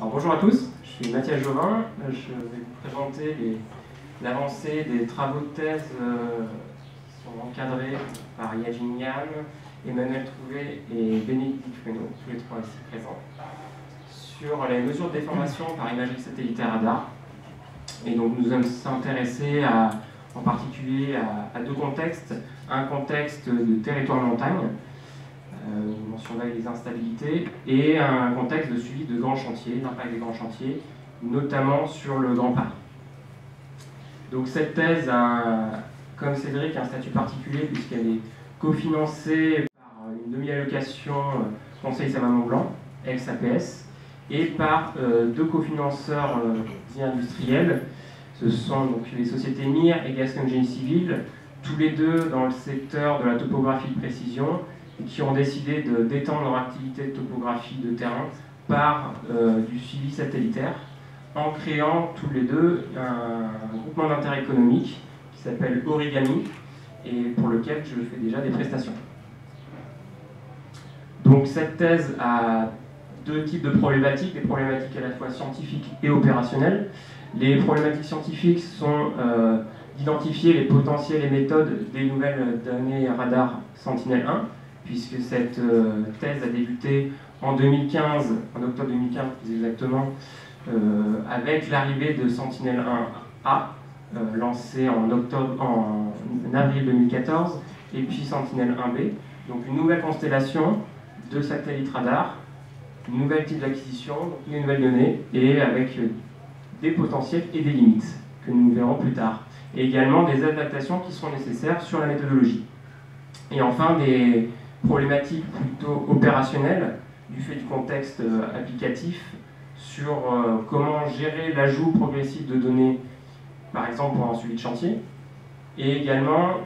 Alors, bonjour à tous, je suis Mathias Jovin, je vais vous présenter l'avancée des travaux de thèse qui sont encadrés par Yajin Yan, Emmanuel Trouvé et Bénédicte Fresneau, tous les trois ici présents, sur les mesures de déformation par imagerie satellitaire radar. Et donc nous sommes intéressés en particulier à deux contextes. Un contexte de territoire montagne, où on surveille les instabilités, et un contexte de suivi de grands chantiers, d'impact des grands chantiers, notamment sur le Grand Paris. Donc cette thèse a, comme Cédric, un statut particulier puisqu'elle est cofinancée par une demi-allocation Conseil Salmon-Blanc, ex-APS, et par deux cofinanceurs dits industriels. Ce sont donc les sociétés MIR et Gascon Génie Civil, tous les deux dans le secteur de la topographie de précision, et qui ont décidé d'étendre leur activité de topographie de terrain par du suivi satellitaire, en créant tous les deux un groupement d'intérêt économique qui s'appelle Origami, et pour lequel je fais déjà des prestations. Donc cette thèse a deux types de problématiques, des problématiques à la fois scientifiques et opérationnelles. Les problématiques scientifiques sont d'identifier les potentiels et méthodes des nouvelles données radar Sentinel-1, puisque cette thèse a débuté en 2015, en octobre 2015 plus exactement, avec l'arrivée de Sentinel-1A, lancé en avril 2014, et puis Sentinel-1B, donc une nouvelle constellation de satellites radar, une nouvelle type d'acquisition, une nouvelle donnée, et avec des potentiels et des limites, que nous verrons plus tard. Et également des adaptations qui seront nécessaires sur la méthodologie. Et enfin, des problématiques plutôt opérationnelles, du fait du contexte applicatif, sur comment gérer l'ajout progressif de données, par exemple pour un suivi de chantier, et également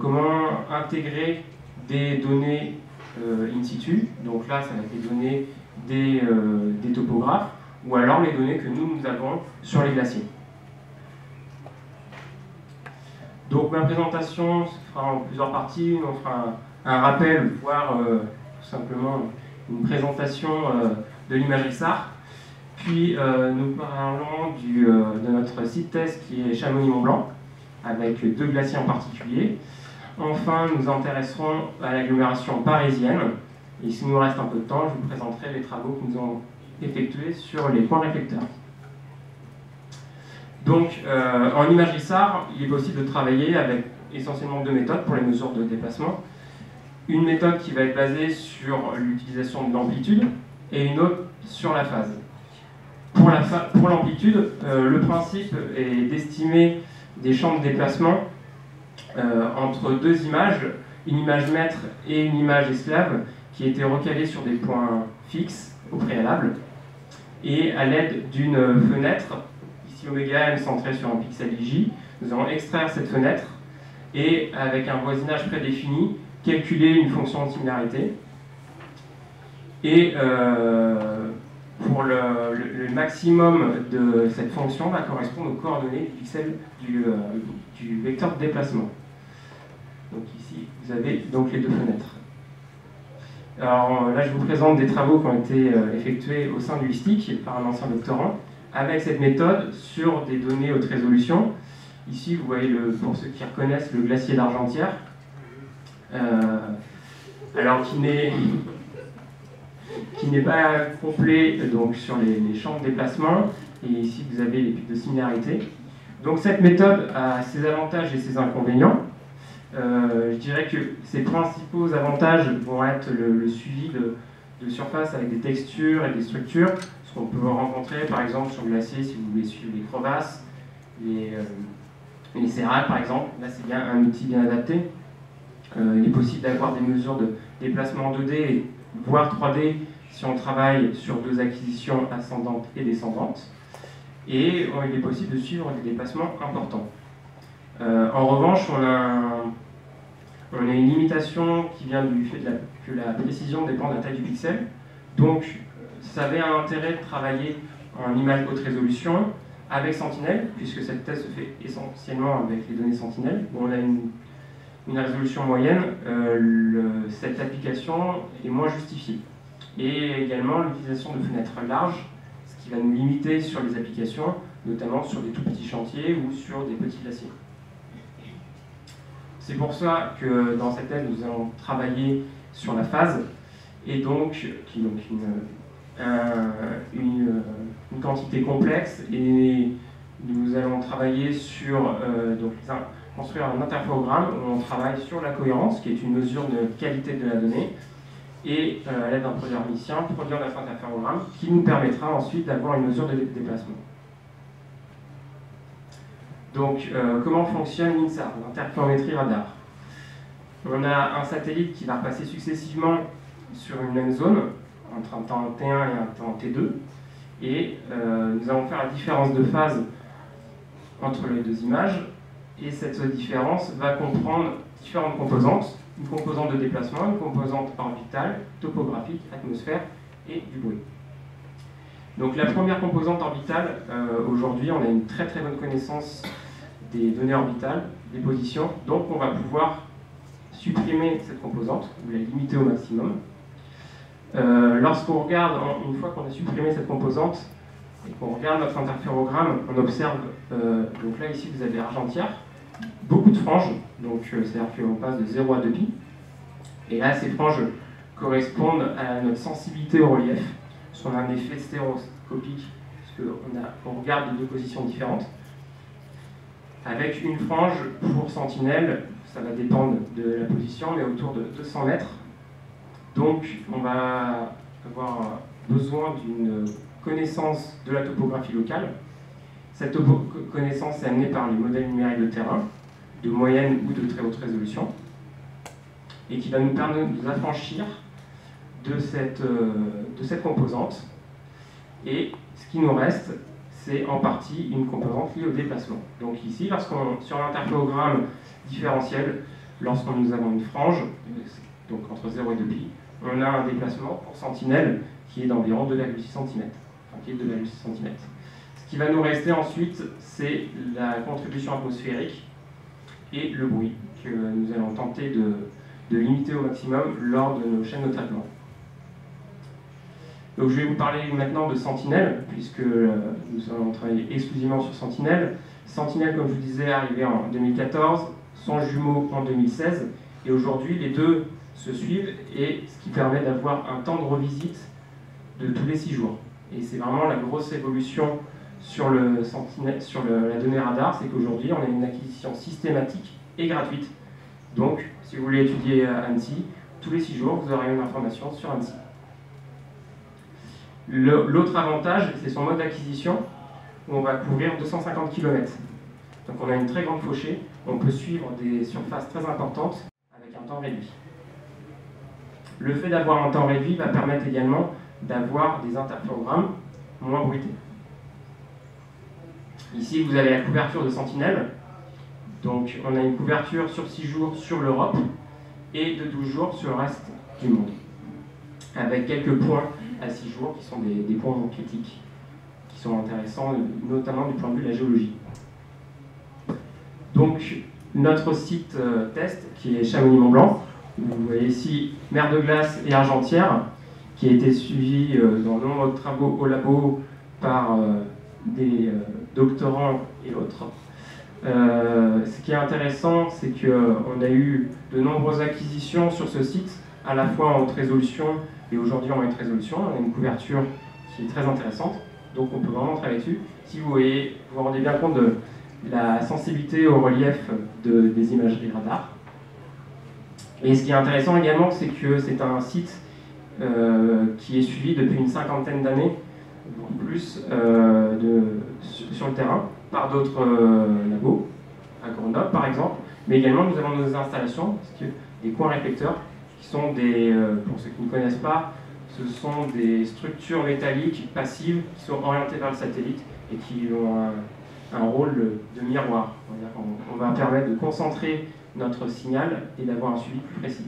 comment intégrer des données in situ, donc là ça va être des données des topographes, ou alors les données que nous avons sur les glaciers. Donc ma présentation se fera en plusieurs parties. On fera un rappel, voire tout simplement une présentation de l'imagerie SAR. Puis nous parlons de notre site test qui est Chamonix-Mont-Blanc, avec deux glaciers en particulier. Enfin, nous intéresserons à l'agglomération parisienne. Et s'il nous reste un peu de temps, je vous présenterai les travaux que nous avons effectués sur les points réflecteurs. Donc, en imagerie SAR, il est possible de travailler avec essentiellement deux méthodes pour les mesures de déplacement. Une méthode qui va être basée sur l'utilisation de l'amplitude et une autre sur la phase. Pour l'amplitude, le principe est d'estimer des champs de déplacement entre deux images, une image maître et une image esclave, qui étaient recalées sur des points fixes au préalable, et à l'aide d'une fenêtre, ici ωm centrée sur un pixel J, nous allons extraire cette fenêtre et, avec un voisinage prédéfini, calculer une fonction de similarité. Et pour le maximum de cette fonction va correspondre aux coordonnées du pixel du vecteur de déplacement. Donc ici, vous avez donc les deux fenêtres. Alors là, je vous présente des travaux qui ont été effectués au sein du LISTIC par un ancien doctorant, avec cette méthode sur des données haute résolution. Ici, vous voyez, pour ceux qui reconnaissent, le glacier d'Argentière, alors qui n'est pas complet donc, sur les champs de déplacement. Et ici, vous avez les pics de similarité. Donc cette méthode a ses avantages et ses inconvénients. Je dirais que ses principaux avantages vont être le suivi de surface avec des textures et des structures, ce qu'on peut rencontrer par exemple sur le glacier si vous voulez suivre les crevasses, les séracs par exemple. Là c'est bien un outil bien adapté. Il est possible d'avoir des mesures de déplacement 2D, voire 3D si on travaille sur deux acquisitions ascendantes et descendantes. Et il est possible de suivre des déplacements importants. En revanche, on a une limitation qui vient du fait que la précision dépend de la taille du pixel. Donc, ça avait un intérêt de travailler en image haute résolution avec Sentinel, puisque cette thèse se fait essentiellement avec les données Sentinel. Bon, on a une résolution moyenne, cette application est moins justifiée. Et également l'utilisation de fenêtres larges, ce qui va nous limiter sur les applications, notamment sur des tout petits chantiers ou sur des petits glaciers. C'est pour ça que dans cette thèse, nous allons travailler sur la phase, et donc, qui est donc une quantité complexe, et nous allons travailler sur construire un interférogramme où on travaille sur la cohérence, qui est une mesure de qualité de la donnée, et à l'aide d'un produit hermitien, produire notre interférogramme qui nous permettra ensuite d'avoir une mesure de déplacement. Donc, comment fonctionne l'INSAR, l'interférométrie radar? On a un satellite qui va passer successivement sur une même zone, entre un temps T1 et un temps T2, et nous allons faire la différence de phase entre les deux images, et cette différence va comprendre différentes composantes, une composante de déplacement, une composante orbitale, topographique, atmosphère et du bruit. Donc la première composante orbitale, aujourd'hui on a une très très bonne connaissance des données orbitales, des positions, donc on va pouvoir supprimer cette composante, ou la limiter au maximum. Lorsqu'on regarde, une fois qu'on a supprimé cette composante, et qu'on regarde notre interférogramme, on observe, donc là ici vous avez argentière, beaucoup de franges, donc c'est-à-dire qu'on passe de 0 à 2 pi, et là ces franges correspondent à notre sensibilité au relief, on a un effet stéréoscopique, puisqu'on regarde de deux positions différentes, avec une frange pour sentinelle, ça va dépendre de la position, mais autour de 200 mètres, donc on va avoir besoin d'une connaissance de la topographie locale. Cette connaissance est amenée par les modèles numériques de terrain, de moyenne ou de très haute résolution, et qui va nous permettre de nous affranchir de cette composante. Et ce qui nous reste, c'est en partie une composante liée au déplacement. Donc ici, sur l'interférogramme différentiel, lorsque nous avons une frange, donc entre 0 et 2 pi, on a un déplacement pour sentinelle qui est d'environ 2,6 cm. Enfin, qui est 2,6 cm. Ce qui va nous rester ensuite, c'est la contribution atmosphérique et le bruit que nous allons tenter de limiter au maximum lors de nos chaînes de traitement. Donc je vais vous parler maintenant de Sentinelle, puisque nous allons travailler exclusivement sur Sentinelle. Sentinelle, comme je vous disais, est arrivé en 2014, son jumeau en 2016, et aujourd'hui les deux se suivent, et ce qui permet d'avoir un temps de revisite de tous les 6 jours. Et c'est vraiment la grosse évolution sur la donnée radar, c'est qu'aujourd'hui on a une acquisition systématique et gratuite. Donc si vous voulez étudier à Annecy, tous les 6 jours vous aurez une information sur Annecy. L'autre avantage, c'est son mode d'acquisition, où on va couvrir 250 km. Donc on a une très grande fauchée, on peut suivre des surfaces très importantes avec un temps réduit. Le fait d'avoir un temps réduit va permettre également d'avoir des interférogrammes moins bruités. Ici, vous avez la couverture de Sentinelle. Donc on a une couverture sur 6 jours sur l'Europe et de 12 jours sur le reste du monde, avec quelques points à 6 jours qui sont des points critiques, qui sont intéressants, notamment du point de vue de la géologie. Donc, notre site test, qui est Chamonix-Mont-Blanc, vous voyez ici mer de glace et argentière, qui a été suivi dans de nombreux travaux au labo par des doctorants et autres. Ce qui est intéressant, c'est qu'on a eu de nombreuses acquisitions sur ce site, à la fois en haute résolution et aujourd'hui en haute résolution. On a une couverture qui est très intéressante, donc on peut vraiment travailler dessus. Si vous vous rendez bien compte de la sensibilité au relief des imageries radar. Et ce qui est intéressant également, c'est que c'est un site qui est suivi depuis une 50aine d'années, voire plus, sur le terrain, par d'autres labos, à Grenoble par exemple, mais également nous avons nos installations, des coins réflecteurs, qui sont pour ceux qui ne connaissent pas, ce sont des structures métalliques passives qui sont orientées vers le satellite et qui ont un rôle de miroir. On va permettre de concentrer notre signal et d'avoir un suivi plus précis.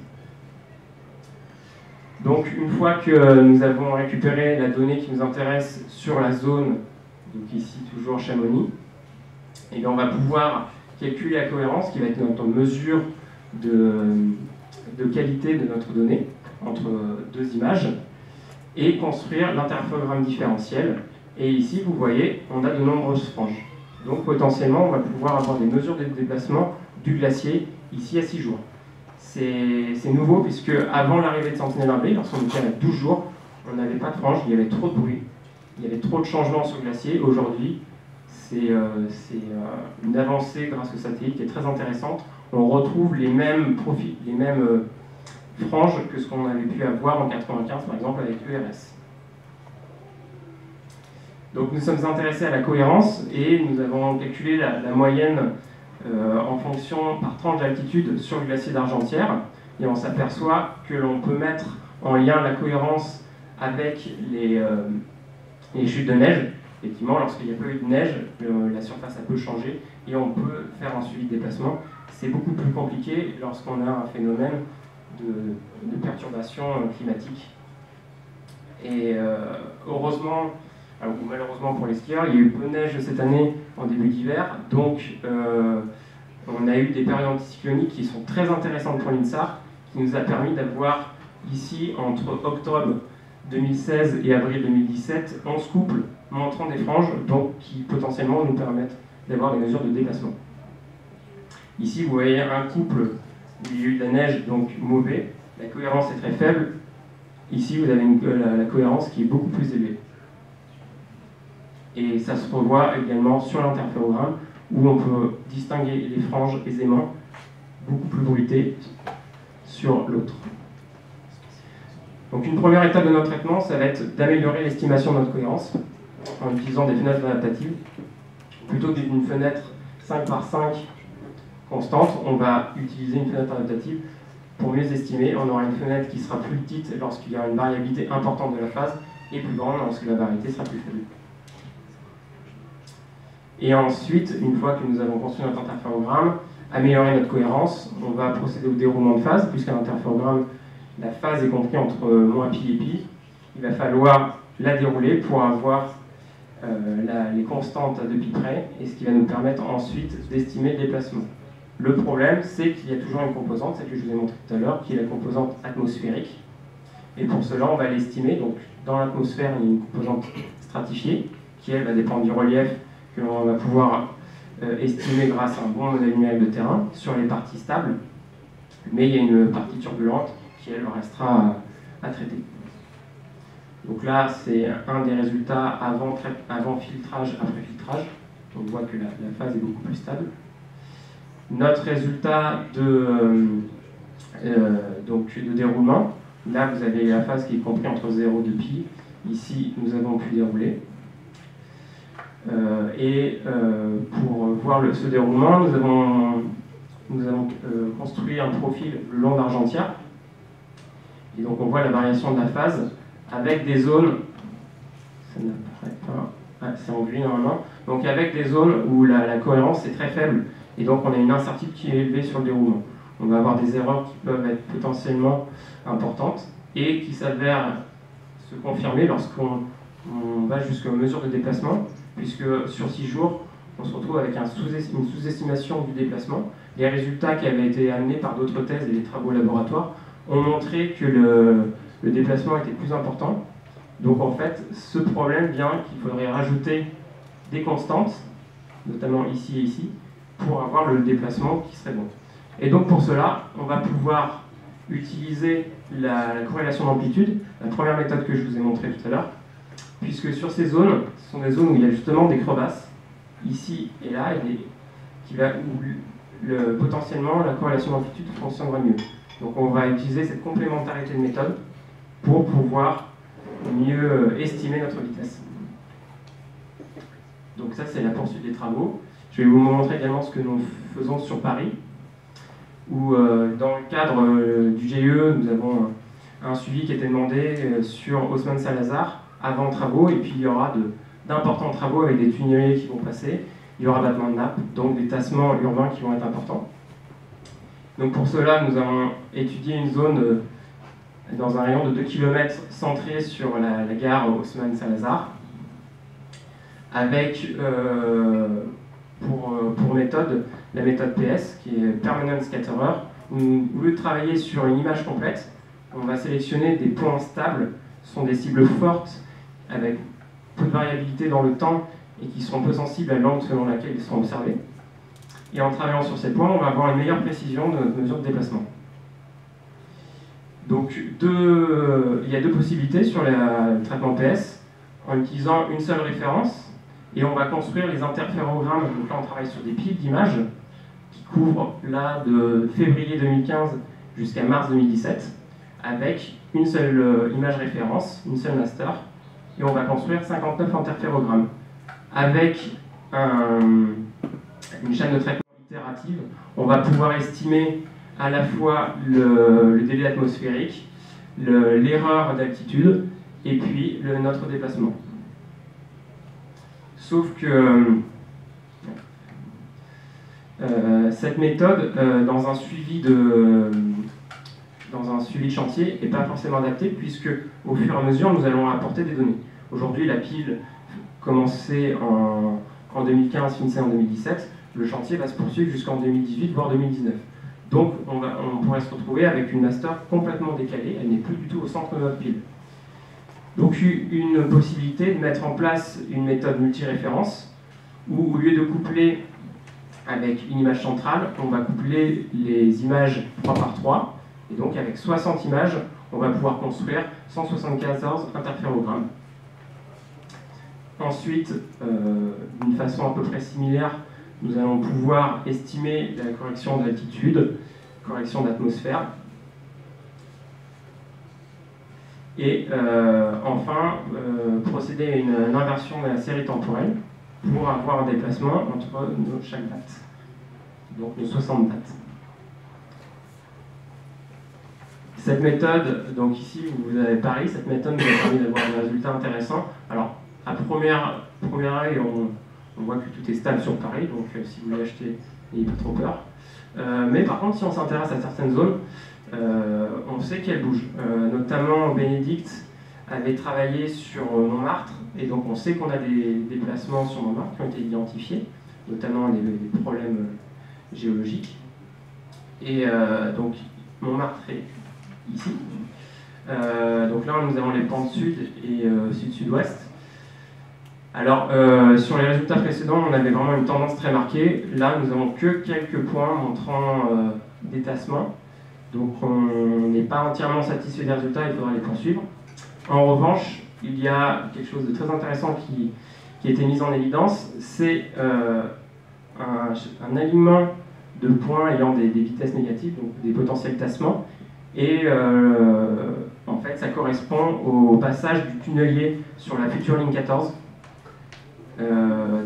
Donc une fois que nous avons récupéré la donnée qui nous intéresse sur la zone, donc ici toujours Chamonix, et bien on va pouvoir calculer la cohérence qui va être notre mesure de qualité de notre donnée entre deux images et construire l'interférogramme différentiel Et ici, vous voyez, on a de nombreuses franges. Donc potentiellement, on va pouvoir avoir des mesures de déplacement du glacier ici à 6 jours. C'est nouveau puisque avant l'arrivée de Sentinelle-1B, lorsqu'on était à 12 jours, on n'avait pas de franges, il y avait trop de bruit, il y avait trop de changements sur le glacier. Aujourd'hui, c'est une avancée grâce au satellite qui est très intéressante. On retrouve les mêmes profils, les mêmes franges que ce qu'on avait pu avoir en 95 par exemple avec l'ERS. Donc nous sommes intéressés à la cohérence et nous avons calculé la moyenne en fonction par tranche d'altitude sur le glacier d'Argentière, et on s'aperçoit que l'on peut mettre en lien la cohérence avec les chutes de neige. Effectivement, lorsqu'il n'y a pas eu de neige, la surface a peu changé et on peut faire un suivi de déplacement. C'est beaucoup plus compliqué lorsqu'on a un phénomène de perturbation climatique. Et heureusement, ou malheureusement pour les skieurs, il y a eu peu de neige cette année en début d'hiver, donc on a eu des périodes anticycloniques qui sont très intéressantes pour l'INSAR, qui nous a permis d'avoir ici, entre octobre 2016 et avril 2017, 11 couples montrant des franges, donc qui potentiellement nous permettent d'avoir des mesures de déplacement. Ici, vous voyez un couple où il y a eu de la neige, donc mauvais, la cohérence est très faible. Ici, vous avez la cohérence qui est beaucoup plus élevée. Et ça se revoit également sur l'interférogramme, où on peut distinguer les franges aisément, beaucoup plus bruitées sur l'autre. Donc une première étape de notre traitement, ça va être d'améliorer l'estimation de notre cohérence en utilisant des fenêtres adaptatives. Plutôt que d'une fenêtre 5 par 5 constante, on va utiliser une fenêtre adaptative pour mieux estimer. On aura une fenêtre qui sera plus petite lorsqu'il y a une variabilité importante de la phase et plus grande lorsque la variabilité sera plus faible. Et ensuite, une fois que nous avons construit notre interférogramme, améliorer notre cohérence, on va procéder au déroulement de phase, puisqu'un interférogramme, la phase est comprise entre moins pi et pi. Il va falloir la dérouler pour avoir les constantes à 2 pi près, et ce qui va nous permettre ensuite d'estimer le déplacement. Le problème, c'est qu'il y a toujours une composante, celle que je vous ai montrée tout à l'heure, qui est la composante atmosphérique. Et pour cela, on va l'estimer. Donc, dans l'atmosphère, il y a une composante stratifiée, qui elle va dépendre du relief, que l'on va pouvoir estimer grâce à un bon modèle numérique de terrain sur les parties stables. Mais il y a une partie turbulente qui, elle, restera à traiter. Donc là, c'est un des résultats avant filtrage, après filtrage. On voit que la phase est beaucoup plus stable. Notre résultat de déroulement, là vous avez la phase qui est comprise entre 0 et 2 pi. Ici, nous avons pu dérouler. Pour voir ce déroulement, nous avons construit un profil le long d'Argentière. Et donc on voit la variation de la phase avec des zones, ça n'apparaît pas, c'est en gris normalement, donc avec des zones où la cohérence est très faible et donc on a une incertitude qui est élevée sur le déroulement. On va avoir des erreurs qui peuvent être potentiellement importantes et qui s'avèrent se confirmer lorsqu'on va jusqu'aux mesures de déplacement, puisque sur 6 jours, on se retrouve avec une sous-estimation du déplacement. Les résultats qui avaient été amenés par d'autres thèses et les travaux laboratoires ont montré que le déplacement était plus important. Donc en fait, ce problème vient qu'il faudrait rajouter des constantes, notamment ici et ici, pour avoir le déplacement qui serait bon. Et donc pour cela, on va pouvoir utiliser la corrélation d'amplitude, la première méthode que je vous ai montrée tout à l'heure, puisque sur ces zones, ce sont des zones où il y a justement des crevasses, ici et là, où potentiellement la corrélation d'amplitude fonctionnera mieux. Donc on va utiliser cette complémentarité de méthodes pour pouvoir mieux estimer notre vitesse. Donc ça, c'est la poursuite des travaux. Je vais vous montrer également ce que nous faisons sur Paris, où dans le cadre du GIE, nous avons un suivi qui a été demandé sur Haussmann-Salazar avant travaux, et puis il y aura d'importants travaux avec des tunneliers qui vont passer, il y aura battement de nappe, donc des tassements urbains qui vont être importants. Donc pour cela, nous avons étudié une zone dans un rayon de 2 km centré sur la gare Haussmann-Salazar, avec pour méthode la méthode PS, qui est Permanent Scatterer, où au lieu de travailler sur une image complète, on va sélectionner des points stables, ce sont des cibles fortes, avec peu de variabilité dans le temps et qui seront peu sensibles à l'angle selon laquelle ils seront observés. Et en travaillant sur ces points, on va avoir une meilleure précision de notre mesure de déplacement. Donc il y a deux possibilités sur le traitement PS, en utilisant une seule référence, et on va construire les interférogrammes. Donc là on travaille sur des piles d'images qui couvrent là de février 2015 jusqu'à mars 2017, avec une seule image référence, une seule master, et on va construire 59 interférogrammes. Avec une chaîne de traitement itérative, on va pouvoir estimer à la fois le délai atmosphérique, l'erreur d'altitude, et puis notre déplacement. Sauf que cette méthode, dans un suivi de chantier, n'est pas forcément adaptée, puisque au fur et à mesure, nous allons apporter des données. Aujourd'hui, la pile commençait en 2015, finissait en 2017. Le chantier va se poursuivre jusqu'en 2018, voire 2019. Donc, on pourrait se retrouver avec une master complètement décalée. Elle n'est plus du tout au centre de notre pile. Donc, une possibilité de mettre en place une méthode multiréférence, où au lieu de coupler avec une image centrale, on va coupler les images 3 par 3. Et donc, avec 60 images, on va pouvoir construire 174 interférogrammes. Ensuite, d'une façon à peu près similaire, nous allons pouvoir estimer la correction d'altitude, correction d'atmosphère. Et enfin, procéder à une inversion de la série temporelle pour avoir un déplacement entre chaque date, donc nos 60 dates. Cette méthode, donc ici vous avez Paris, cette méthode nous a permis d'avoir des résultats intéressants. Alors, à premier œil, on voit que tout est stable sur Paris, donc si vous voulez acheter, n'ayez pas trop peur. Mais par contre, si on s'intéresse à certaines zones, on sait qu'elles bougent. Notamment, Bénédicte avait travaillé sur Montmartre, et donc on sait qu'on a des déplacements sur Montmartre qui ont été identifiés, notamment des problèmes géologiques. Et donc, Montmartre est ici. Donc là, nous avons les pentes sud et sud-sud-ouest. Alors, sur les résultats précédents, on avait vraiment une tendance très marquée. Là, nous n'avons que quelques points montrant des tassements. Donc, on n'est pas entièrement satisfait des résultats, il faudra les poursuivre. En revanche, il y a quelque chose de très intéressant qui a été mis en évidence, c'est un alignement de points ayant des vitesses négatives, donc des potentiels tassements. Et en fait, ça correspond au passage du tunnelier sur la future ligne 14.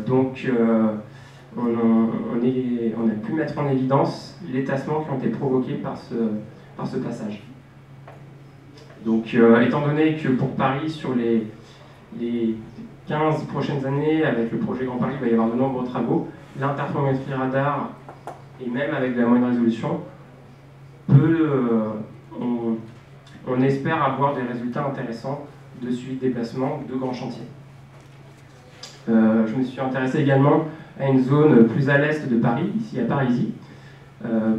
Donc, on a pu mettre en évidence les tassements qui ont été provoqués par ce passage. Donc, étant donné que pour Paris, sur les 15 prochaines années, avec le projet Grand Paris, il va y avoir de nombreux travaux, l'interférométrie radar, et même avec de la moyenne résolution, on espère avoir des résultats intéressants de suivi de déplacement de grands chantiers. Je me suis intéressé également à une zone plus à l'est de Paris, ici à Parisis,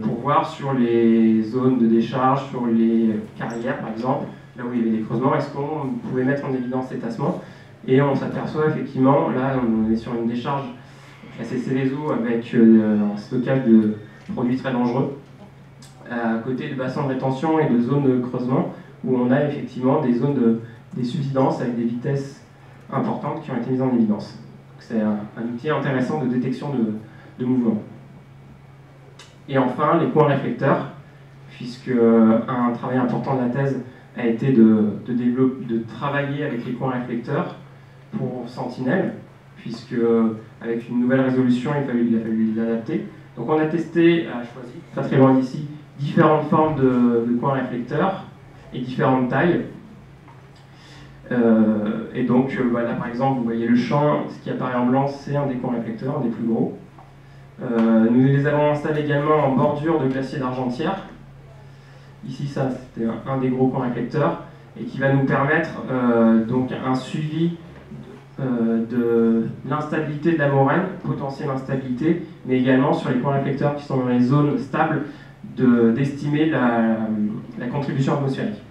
pour voir sur les zones de décharge, sur les carrières par exemple, là où il y avait des creusements, est-ce qu'on pouvait mettre en évidence ces tassements. Et on s'aperçoit effectivement, là on est sur une décharge classée Céveso avec un stockage de produits très dangereux, à côté de bassins de rétention et de zones de creusement, où on a effectivement des zones des subsidences avec des vitesses importantes qui ont été mises en évidence. C'est un outil intéressant de détection de mouvement. Et enfin, les coins réflecteurs, puisque un travail important de la thèse a été de travailler avec les coins réflecteurs pour Sentinelle, puisque avec une nouvelle résolution, il a fallu les adapter. Donc on a testé, choisi, pas très loin d'ici, différentes formes de coins réflecteurs et différentes tailles. Et donc voilà, par exemple, vous voyez le champ, ce qui apparaît en blanc, c'est un des coins réflecteurs, un des plus gros. Nous les avons installés également en bordure de glacier d'Argentière. Ici, ça, c'était un des gros coins réflecteurs, et qui va nous permettre donc un suivi de l'instabilité de la moraine, potentielle instabilité, mais également sur les points réflecteurs qui sont dans les zones stables, d'estimer la contribution atmosphérique.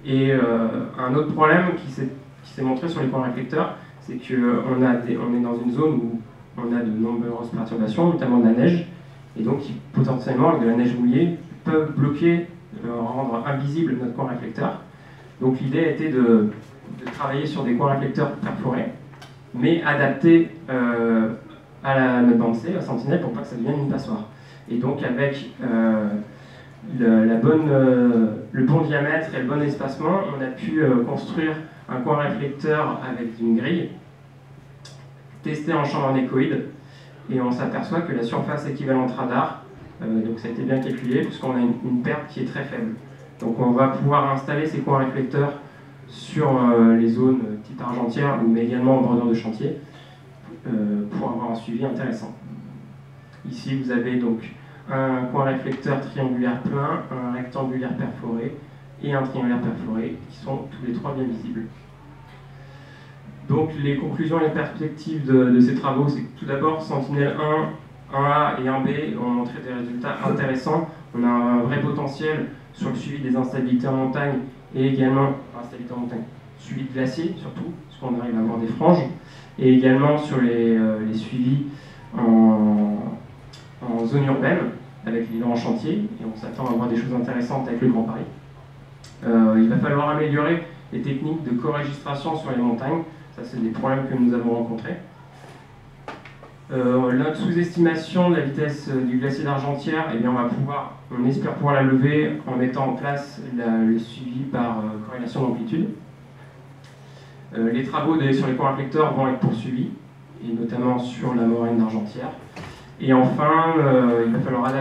Et un autre problème qui s'est qui s'est montré sur les coins réflecteurs, c'est qu'on est dans une zone où on a de nombreuses perturbations, notamment de la neige, et donc qui potentiellement, avec de la neige mouillée, peuvent bloquer, rendre invisible notre coin réflecteur. Donc l'idée a été de travailler sur des coins réflecteurs perforés, mais adaptés à notre bande C, à Sentinelle, pour pas que ça devienne une passoire. Et donc avec le bon diamètre et le bon espacement, on a pu construire un coin réflecteur avec une grille, testé en chambre anéchoïde, et on s'aperçoit que la surface équivalente radar, donc ça a été bien calculé, puisqu'on a une perte qui est très faible. Donc on va pouvoir installer ces coins réflecteurs sur les zones type argentière, mais également en bordure de chantier, pour avoir un suivi intéressant. Ici vous avez donc un coin réflecteur triangulaire plein, un rectangulaire perforé et un triangulaire perforé, qui sont tous les trois bien visibles. Donc les conclusions et les perspectives de ces travaux, c'est que tout d'abord, Sentinelle 1, 1A et 1B ont montré des résultats intéressants. On a un vrai potentiel sur le suivi des instabilités en montagne et également, instabilité en montagne, suivi de glaciers surtout, parce qu'on arrive à avoir des franges, et également sur les suivis en zone urbaine, avec les grands chantiers, et on s'attend à avoir des choses intéressantes avec le Grand Paris. Il va falloir améliorer les techniques de co-registration sur les montagnes. Ça, c'est des problèmes que nous avons rencontrés. Notre sous-estimation de la vitesse du glacier d'Argentière, eh bien, on espère pouvoir la lever en mettant en place le suivi par corrélation d'amplitude. Les travaux sur les coins réflecteurs vont être poursuivis, et notamment sur la moraine d'Argentière. Et enfin, il va falloir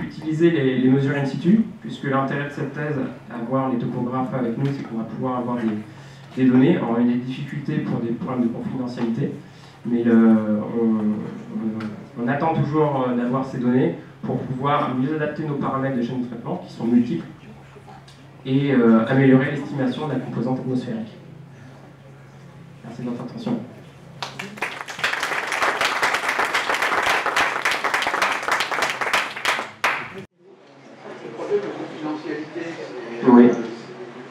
utiliser les mesures in situ, puisque l'intérêt de cette thèse, avoir les topographes avec nous, c'est qu'on va pouvoir avoir des données. On a des difficultés pour des problèmes de confidentialité, mais on attend toujours d'avoir ces données pour pouvoir mieux adapter nos paramètres de chaîne de traitement, qui sont multiples, et améliorer l'estimation de la composante atmosphérique. Merci de votre attention. Oui.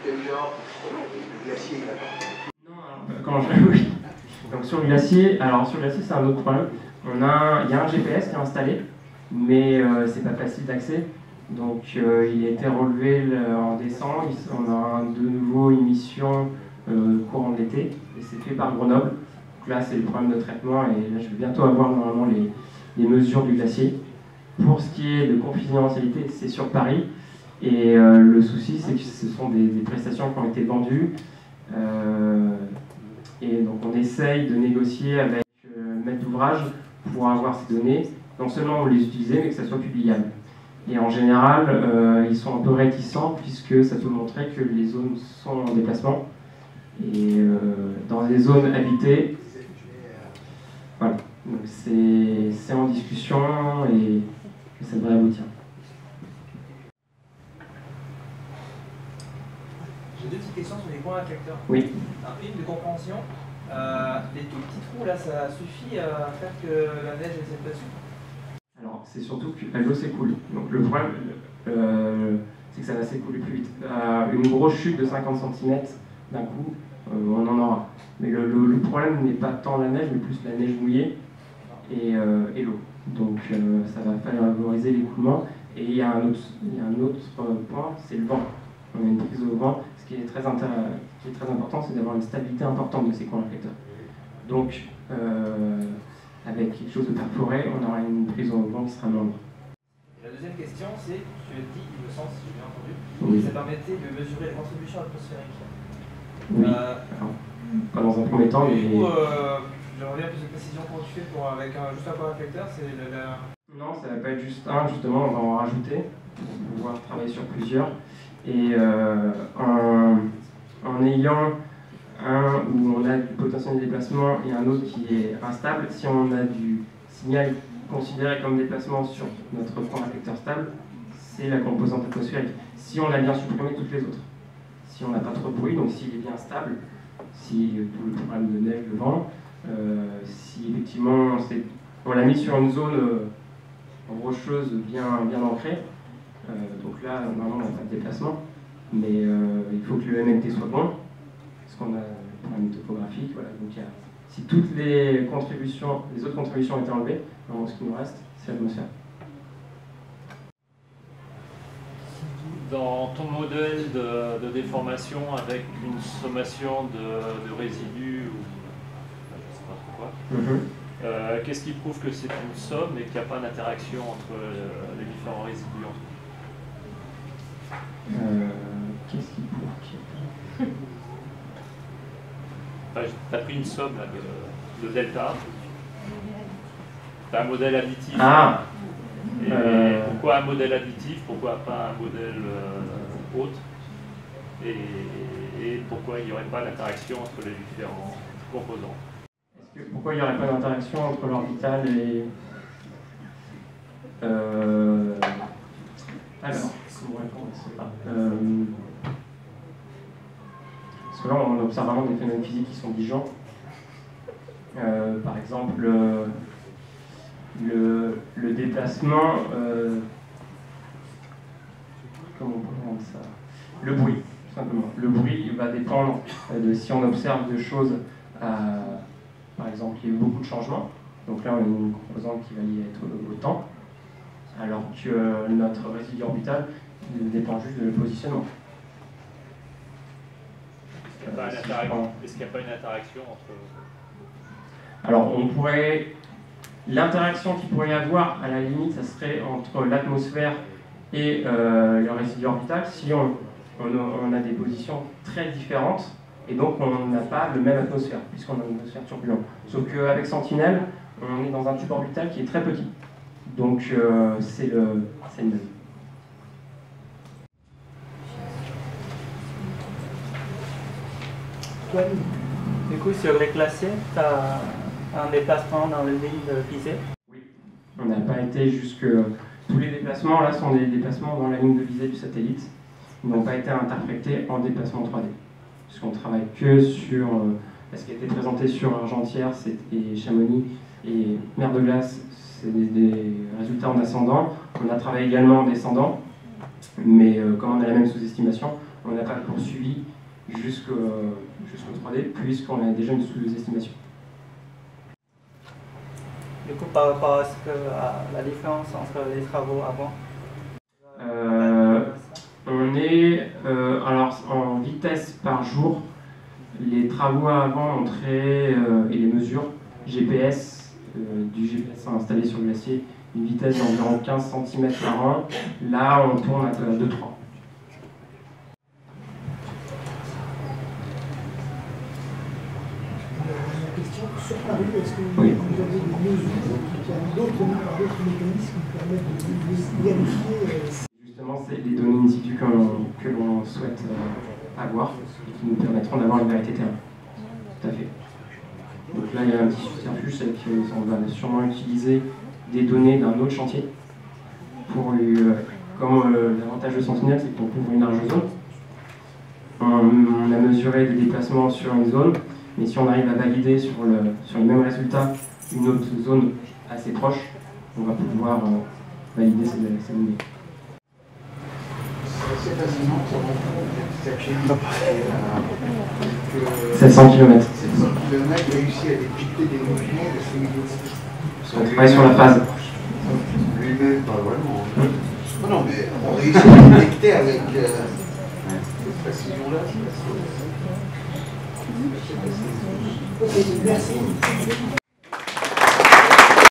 Quel genre de glacier oui. Donc sur le glacier, c'est un autre problème. Il y a un GPS qui est installé, mais c'est pas facile d'accès. Donc il a été relevé en décembre. On a de nouveau une mission courant de l'été, et c'est fait par Grenoble. Donc là, c'est le problème de traitement, et là, je vais bientôt avoir normalement les mesures du glacier. Pour ce qui est de confidentialité, c'est sur Paris. Et le souci, c'est que ce sont des prestations qui ont été vendues. Et donc on essaye de négocier avec le maître d'ouvrage pour avoir ces données, non seulement les utiliser, mais que ça soit publiable. Et en général, ils sont un peu réticents, puisque ça peut montrer que les zones sont en déplacement. Et dans des zones habitées, voilà. Donc c'est en discussion, et ça devrait aboutir. J'ai deux petites questions sur les coins réflecteurs. Oui. Alors, une de compréhension. Les tout petits trous là, ça suffit à faire que la neige ait cette pression? Alors, c'est surtout que l'eau s'écoule. Donc le problème, c'est que ça va s'écouler plus vite. Une grosse chute de 50 cm d'un coup, on en aura. Mais le problème n'est pas tant la neige, mais plus la neige mouillée et l'eau. Donc ça va favoriser l'écoulement. Et il y a un autre point, c'est le vent. On a une prise au vent. Ce qui est très important, c'est d'avoir une stabilité importante de ces coins réflecteurs. Donc, avec quelque chose de perforé, on aura une prise au vent qui sera moindre. La deuxième question, c'est, tu as dit, il me semble, si j'ai bien entendu, oui. Ça permettait de mesurer la contribution atmosphérique. Oui. Alors, pas dans un premier temps, mais... Du coup, j'aimerais bien plus de précision. Comment tu fais avec juste un coin réflecteur? Non, ça va pas être juste un, justement, on va en rajouter pour pouvoir travailler sur plusieurs. Et en ayant un où on a du potentiel de déplacement et un autre qui est instable, si on a du signal considéré comme déplacement sur notre point réflecteur stable, c'est la composante atmosphérique. Si on a bien supprimé toutes les autres, si on n'a pas trop de bruit, donc s'il est bien stable, si tout le problème de neige, le vent, si effectivement on l'a mis sur une zone rocheuse bien ancrée, donc là, normalement, on n'a pas de déplacement, mais il faut que le MMT soit bon. parce qu'on a un problème topographique. Voilà. Donc, si toutes les autres contributions ont été enlevées, alors, ce qui nous reste, c'est l'atmosphère. Dans ton modèle de déformation avec une sommation de résidus ou je sais pas trop quoi, qu'est-ce qui prouve que c'est une somme et qu'il n'y a pas d'interaction entre les différents résidus entre eux? Qu'est-ce qui prouve qu'il n'y a pas? Tu as pris une somme là, de delta. Tu as un modèle additif. Ah. Et pourquoi un modèle additif? Pourquoi pas un modèle autre? Et pourquoi il n'y aurait pas d'interaction entre les différents composants? Pourquoi il n'y aurait pas d'interaction entre l'orbital et... Alors, comment répondre à cela? Parce que là, on observe vraiment des phénomènes physiques qui sont disjoints. Par exemple, le déplacement, comment on peut rendre ça? Le bruit, tout simplement. Le bruit va dépendre de si on observe des choses, par exemple, il y a eu beaucoup de changements. Donc là, on a une composante qui va liée au temps, alors que notre résidu orbital dépend juste de le positionnement. Est-ce qu'il n'y a pas une interaction entre... Alors, on pourrait... L'interaction qu'il pourrait y avoir, à la limite, ça serait entre l'atmosphère et le résidu orbital, si on a des positions très différentes, et donc on n'a pas le même atmosphère, puisqu'on a une atmosphère turbulente. Sauf qu'avec Sentinelle, on est dans un tube orbital qui est très petit. Donc c'est le même. Du coup, sur les glaciers, tu as un déplacement dans les lignes de visée? Oui, on n'a pas été jusque... Tous les déplacements là sont des déplacements dans la ligne de visée du satellite. Ils n'ont pas été interprétés en déplacement 3D. Puisqu'on travaille que sur... ce qui a été présenté sur Argentière et Chamonix et Mer de Glace, c'est des résultats en ascendant. On a travaillé également en descendant, mais comme on a la même sous-estimation, on n'a pas poursuivi jusqu'au 3D, puisqu'on a déjà une sous-estimation. Du coup, par rapport à la différence entre les travaux avant, on est alors en vitesse par jour. Les travaux avant montraient et les mesures GPS du GPS installé sur le glacier, une vitesse d'environ 15 cm par an. Là, on tourne à 2-3. Sur Paris, est-ce que vous Oui. avez des mesures qui ont d'autres mécanismes qui permettent de vérifier Justement, c'est les données in situ que l'on souhaite avoir et qui nous permettront d'avoir une vérité terrain. Tout à fait. Donc là, il y a un petit subterfuge, c'est qu'on va sûrement utiliser des données d'un autre chantier. Comme l'avantage de Sentinelle, c'est qu'on couvre une large zone. On a mesuré des déplacements sur une zone, mais si on arrive à valider sur les mêmes résultats une autre zone assez proche, on va pouvoir valider ces données. C'est facilement pour cette chaîne 700 km. 700 km réussi à détecter des mouvements de ce niveau. On travaille sur la phase. Lui-même, pas vraiment. Oh non, mais on réussit à détecter avec cette précision-là. Ok, merci.